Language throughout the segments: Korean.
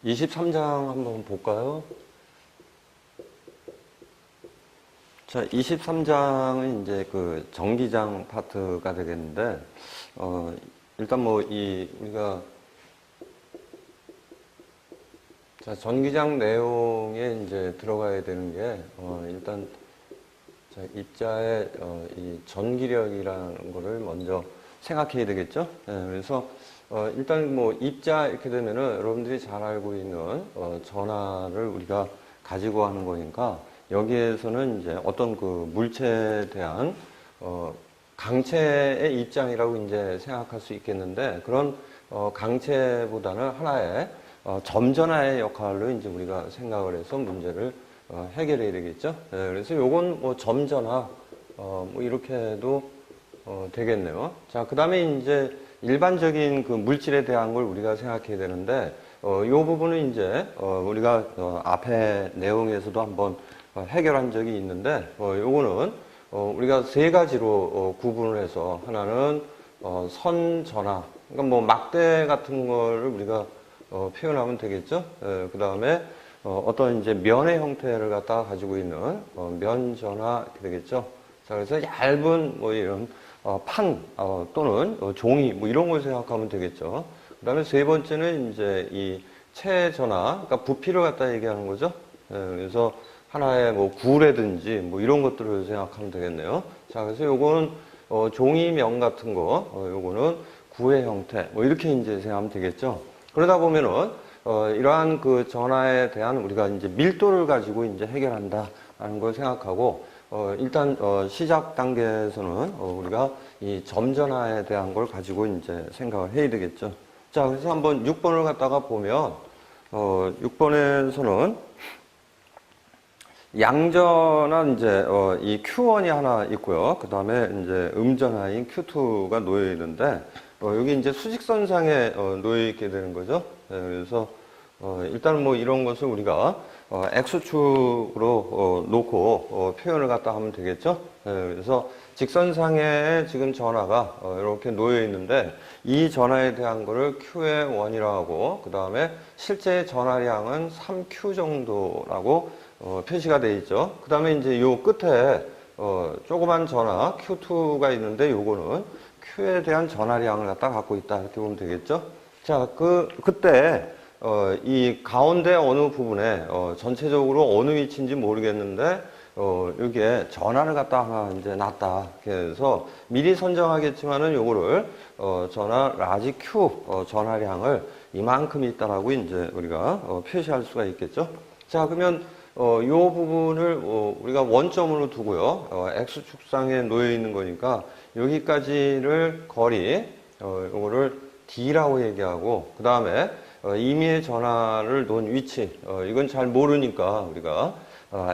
23장 한번 볼까요? 자, 23장은 이제 그 전기장 파트가 되겠는데, 일단 뭐 우리가, 자, 전기장 내용에 이제 들어가야 되는 게, 일단, 자, 입자의, 이 전기력이라는 거를 먼저 생각해야 되겠죠? 그래서, 일단 뭐 입자 이렇게 되면은 여러분들이 잘 알고 있는, 전하를 우리가 가지고 하는 거니까, 여기에서는 이제 어떤 그 물체에 대한 강체의 입장이라고 이제 생각할 수 있겠는데, 그런 강체보다는 하나의 점전화의 역할로 이제 우리가 생각을 해서 문제를 해결해야 되겠죠. 그래서 요건 뭐 점전화 뭐 이렇게 해도 되겠네요. 자, 그 다음에 이제 일반적인 그 물질에 대한 걸 우리가 생각해야 되는데, 요 부분은 이제 우리가 앞에 내용에서도 한번 해결한 적이 있는데, 요거는 우리가 세 가지로 구분을 해서, 하나는 선전화, 그러니까 뭐 막대 같은 거를 우리가 표현하면 되겠죠. 그 다음에 어떤 이제 면의 형태를 갖다가 가지고 있는 면전화 이렇게 되겠죠. 자, 그래서 얇은 뭐 이런 판 또는 종이 뭐 이런 걸 생각하면 되겠죠. 그 다음에 세 번째는 이제 이 체전화, 그러니까 부피를 갖다 얘기하는 거죠. 그래서 하나의 뭐 구라든지 뭐 이런 것들을 생각하면 되겠네요. 자, 그래서 요거는 종이면 같은 거, 요거는 구의 형태, 뭐 이렇게 이제 생각하면 되겠죠. 그러다 보면은 이러한 그 전하에 대한 우리가 이제 밀도를 가지고 이제 해결한다라는 걸 생각하고, 일단 시작 단계에서는 우리가 이 점전하에 대한 걸 가지고 이제 생각을 해야 되겠죠. 자, 그래서 한번 6번을 갖다가 보면 6번에서는 양전한 이제 이 Q1이 하나 있고요. 그 다음에 이제 음전하인 Q2가 놓여 있는데, 여기 이제 수직선상에 놓여 있게 되는 거죠. 그래서 일단 뭐 이런 것을 우리가 X축으로 놓고 표현을 갖다 하면 되겠죠. 그래서 직선상에 지금 전하가 이렇게 놓여 있는데, 이 전하에 대한 거를 Q의 1이라고 하고, 그 다음에 실제 전하량은 3Q 정도라고 표시가 되어 있죠. 그 다음에 이제 요 끝에 조그만 전하 Q2가 있는데, 요거는 Q에 대한 전하량을 갖다 갖고 있다 이렇게 보면 되겠죠. 자, 그때 이 가운데 어느 부분에 전체적으로 어느 위치인지 모르겠는데 여기에 전하를 갖다 하나 이제 놨다. 그래서 미리 선정하겠지만은 요거를 전하 라지 Q 전하량을 이만큼 있다라고 이제 우리가 표시할 수가 있겠죠. 자, 그러면 요 부분을 우리가 원점으로 두고요. X축상에 놓여 있는 거니까 여기까지를 거리 요거를 D라고 얘기하고, 그 다음에 임의의 전하를 놓은 위치, 이건 잘 모르니까 우리가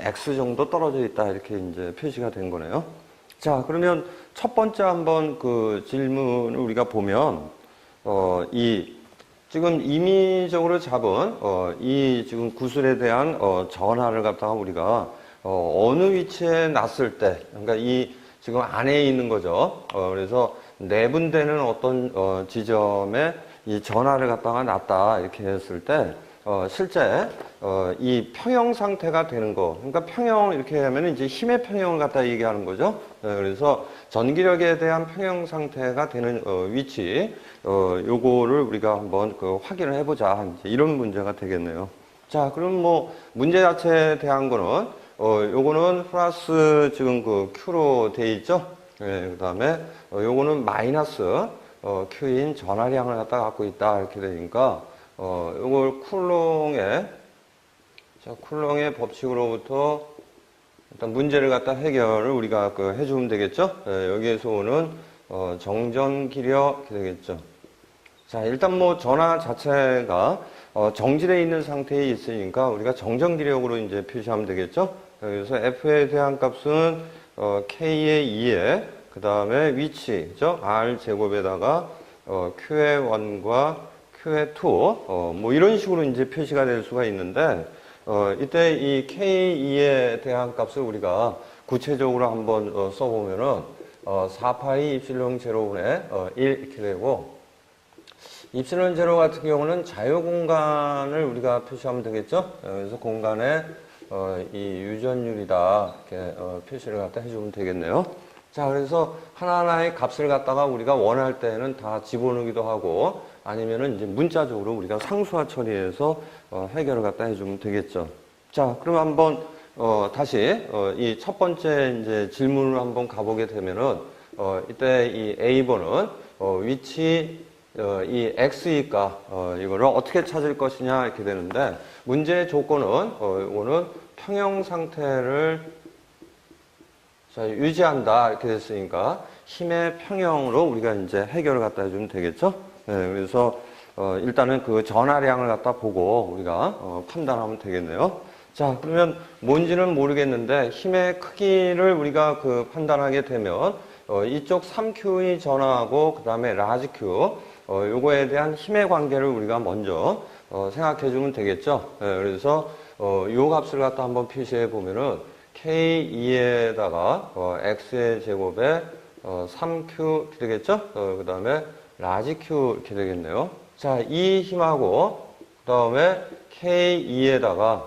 X 정도 떨어져 있다 이렇게 이제 표시가 된 거네요. 자, 그러면 첫 번째 한번 그 질문을 우리가 보면 지금 임의적으로 잡은 이 지금 구슬에 대한 전하를 갖다가 우리가 어느 위치에 놨을 때, 그러니까 이 지금 안에 있는 거죠. 그래서 내분되는 어떤 지점에 이 전하를 갖다가 놨다 이렇게 했을 때 실제 이 평형 상태가 되는 거, 그러니까 평형 이렇게 하면 이제 힘의 평형을 갖다 얘기하는 거죠. 그래서 전기력에 대한 평형 상태가 되는 위치, 요거를 우리가 한번 그 확인을 해보자, 이제 이런 문제가 되겠네요. 자, 그럼 뭐 문제 자체에 대한 거는 요거는 플러스 지금 그 Q로 돼 있죠. 그 다음에 요거는 마이너스 Q인 전하량을 갖다 갖고 있다 이렇게 되니까 요걸 쿨롱의 법칙으로부터 일단 문제를 갖다 해결을 우리가 해주면 되겠죠. 여기에서 오는 정전기력 이렇게 되겠죠. 자, 일단 뭐 전하 자체가 정지되어 있는 상태에 있으니까 우리가 정전기력으로 이제 표시하면 되겠죠. 그래서 F에 대한 값은 K의 2에 그 다음에 위치죠. R 제곱에다가 Q의 1과 Q의 2 뭐 이런 식으로 이제 표시가 될 수가 있는데, 이때 이 K2에 대한 값을 우리가 구체적으로 한번 써보면은 4파이 입실용 제로분의 1 이렇게 되고, 입실은 제로 같은 경우는 자유 공간을 우리가 표시하면 되겠죠. 그래서 공간에 이 유전율이다 이렇게 표시를 갖다 해주면 되겠네요. 자, 그래서 하나하나의 값을 갖다가 우리가 원할 때는 다 집어넣기도 하고 아니면은 이제 문자적으로 우리가 상수화 처리해서 해결을 갖다 해주면 되겠죠. 자, 그럼 한번 다시 이 첫 번째 이제 질문을 한번 가보게 되면은 이때 이 A번은 위치 이 x이니까 이거를 어떻게 찾을 것이냐 이렇게 되는데 문제의 조건은 이거는 평형 상태를 자, 유지한다 이렇게 됐으니까 힘의 평형으로 우리가 이제 해결을 갖다 해주면 되겠죠. 네, 그래서 일단은 그 전하량을 갖다 보고 우리가 판단하면 되겠네요. 자, 그러면 뭔지는 모르겠는데 힘의 크기를 우리가 그 판단하게 되면 이쪽 3Q의 전하하고 그 다음에 라지 Q 요거에 대한 힘의 관계를 우리가 먼저 생각해 주면 되겠죠. 네, 그래서 요 값을 갖다 한번 표시해 보면은 K2에다가 X의 제곱에 3Q 이렇게 되겠죠. 그 다음에 라지 Q 이렇게 되겠네요. 자, 이 힘하고 그 다음에 K2에다가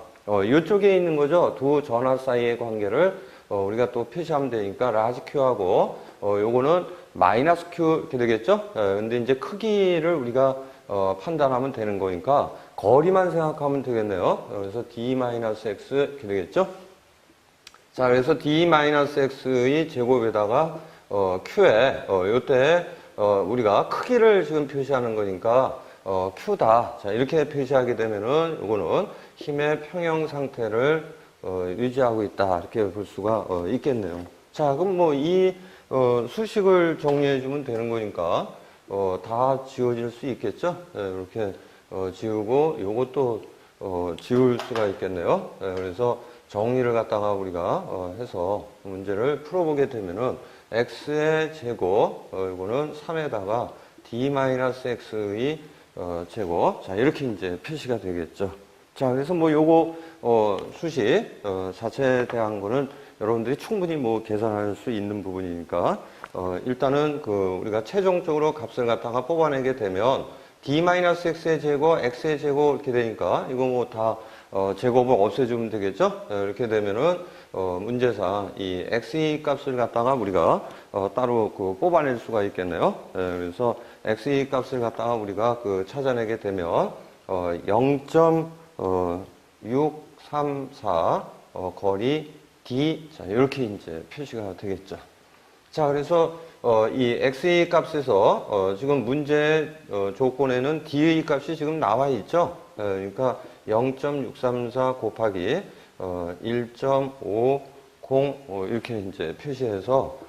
이쪽에 있는 거죠. 두 전하 사이의 관계를 우리가 또 표시하면 되니까 라지 Q하고 요거는 마이너스 Q 이렇게 되겠죠. 근데 이제 크기를 우리가 판단하면 되는 거니까 거리만 생각하면 되겠네요. 그래서 D-X 이렇게 되겠죠. 자, 그래서 D-X의 제곱에다가 Q에 요때 우리가 크기를 지금 표시하는 거니까 Q다. 자, 이렇게 표시하게 되면은 이거는 힘의 평형 상태를 유지하고 있다. 이렇게 볼 수가 있겠네요. 자, 그럼 뭐 이 수식을 정리해 주면 되는 거니까 다 지워질 수 있겠죠? 네, 이렇게 지우고 요것도 지울 수가 있겠네요. 네, 그래서 정리를 갖다가 우리가 해서 문제를 풀어보게 되면은 x의 제곱 이거는 3에다가 d-x의 제곱 자 이렇게 이제 표시가 되겠죠. 자, 그래서 뭐 요거 수식 자체에 대한 거는 여러분들이 충분히 뭐 계산할 수 있는 부분이니까 일단은 그 우리가 최종적으로 값을 갖다가 뽑아내게 되면 d-x의 제곱, x의 제곱 이렇게 되니까 이거 뭐 다 제곱을 없애주면 되겠죠? 이렇게 되면은 문제상 이 x의 값을 갖다가 우리가 따로 그 뽑아낼 수가 있겠네요. 그래서 x의 값을 갖다가 우리가 그 찾아내게 되면 0.634 거리 d 자 이렇게 이제 표시가 되겠죠. 자, 그래서 이 x의 값에서 지금 문제 조건에는 d의 값이 지금 나와 있죠. 그러니까 0.634 곱하기 1.50 이렇게 이제 표시해서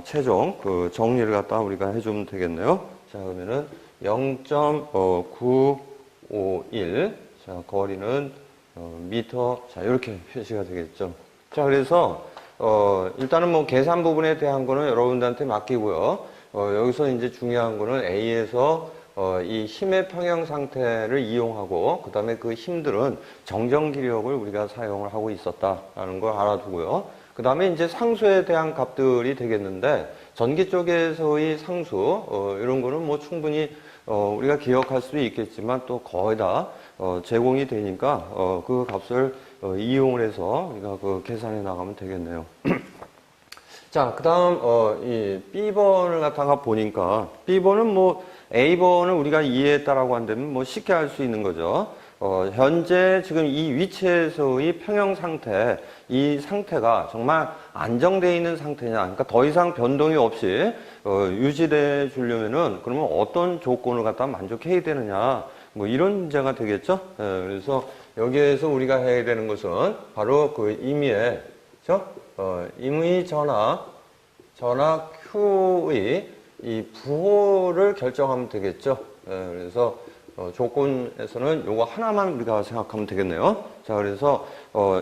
최종 그 정리를 갖다 우리가 해주면 되겠네요. 자, 그러면은 0.951 자, 거리는 미터 자 이렇게 표시가 되겠죠. 자, 그래서 일단은 뭐 계산 부분에 대한 거는 여러분들한테 맡기고요. 여기서 이제 중요한 거는 A에서 이 힘의 평형 상태를 이용하고 그 다음에 그 힘들은 정전기력을 우리가 사용을 하고 있었다라는 걸 알아두고요. 그 다음에 이제 상수에 대한 값들이 되겠는데 전기 쪽에서의 상수 이런 거는 뭐 충분히 우리가 기억할 수도 있겠지만 또 거의 다 제공이 되니까 그 값을 이용을 해서 우리가 그 계산해 나가면 되겠네요. 자, 그 다음 이 B번을 갖다가 보니까 B번은 뭐 A번을 우리가 이해했다라고 한다면 뭐 쉽게 알 수 있는 거죠. 현재 지금 이 위치에서의 평형 상태, 이 상태가 정말 안정되어 있는 상태냐, 그러니까 더 이상 변동이 없이 유지돼 주려면은 그러면 어떤 조건을 갖다 만족해야 되느냐, 뭐 이런 문제가 되겠죠. 그래서 여기에서 우리가 해야 되는 것은 바로 그 임의의, 그렇죠? 임의 전하 Q의 이 부호를 결정하면 되겠죠. 그래서 조건에서는 요거 하나만 우리가 생각하면 되겠네요. 자, 그래서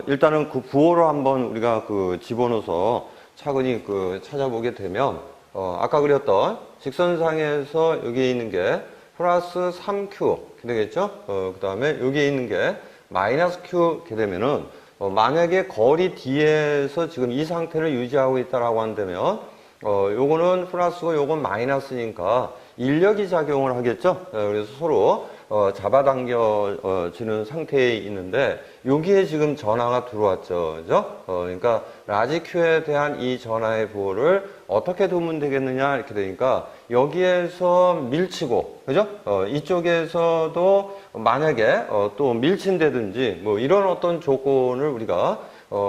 일단은 그 부호로 한번 우리가 그 집어넣어서 차근히 그 찾아보게 되면 아까 그렸던 직선상에서 여기에 있는 게 플러스 3Q 이렇게 되겠죠. 그 다음에 여기에 있는 게 마이너스 Q 이렇게 되면은 만약에 거리 D에서 지금 이 상태를 유지하고 있다라고 한다면 요거는 플러스고 요건 마이너스니까 인력이 작용을 하겠죠. 그래서 서로 잡아당겨지는 상태에 있는데 여기에 지금 전하가 들어왔죠. 그죠? 그러니까 라지 Q에 대한 이 전하의 부호를 어떻게 두면 되겠느냐 이렇게 되니까 여기에서 밀치고 그죠? 이쪽에서도 만약에 또 밀친다든지 뭐 이런 어떤 조건을 우리가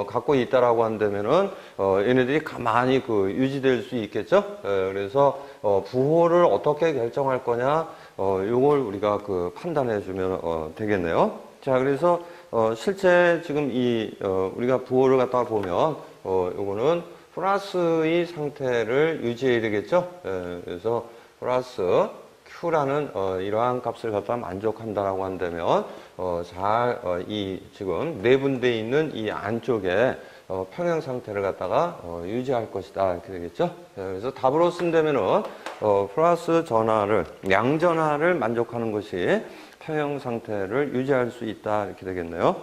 갖고 있다라고 한다면은 얘네들이 가만히 유지될 수 있겠죠. 그래서 부호를 어떻게 결정할 거냐, 요걸 우리가 판단해 주면 되겠네요. 자, 그래서 실제 지금 우리가 부호를 갖다가 보면 요거는 플러스의 상태를 유지해야 되겠죠. 그래서 플러스 Q라는 이러한 값을 갖다 만족한다라고 한다면 지금 내분되어 있는 이 안쪽에 평형 상태를 갖다가 유지할 것이다 이렇게 되겠죠. 그래서 답으로 쓴다면은 플러스 전하를 양전하를 만족하는 것이 평형 상태를 유지할 수 있다 이렇게 되겠네요.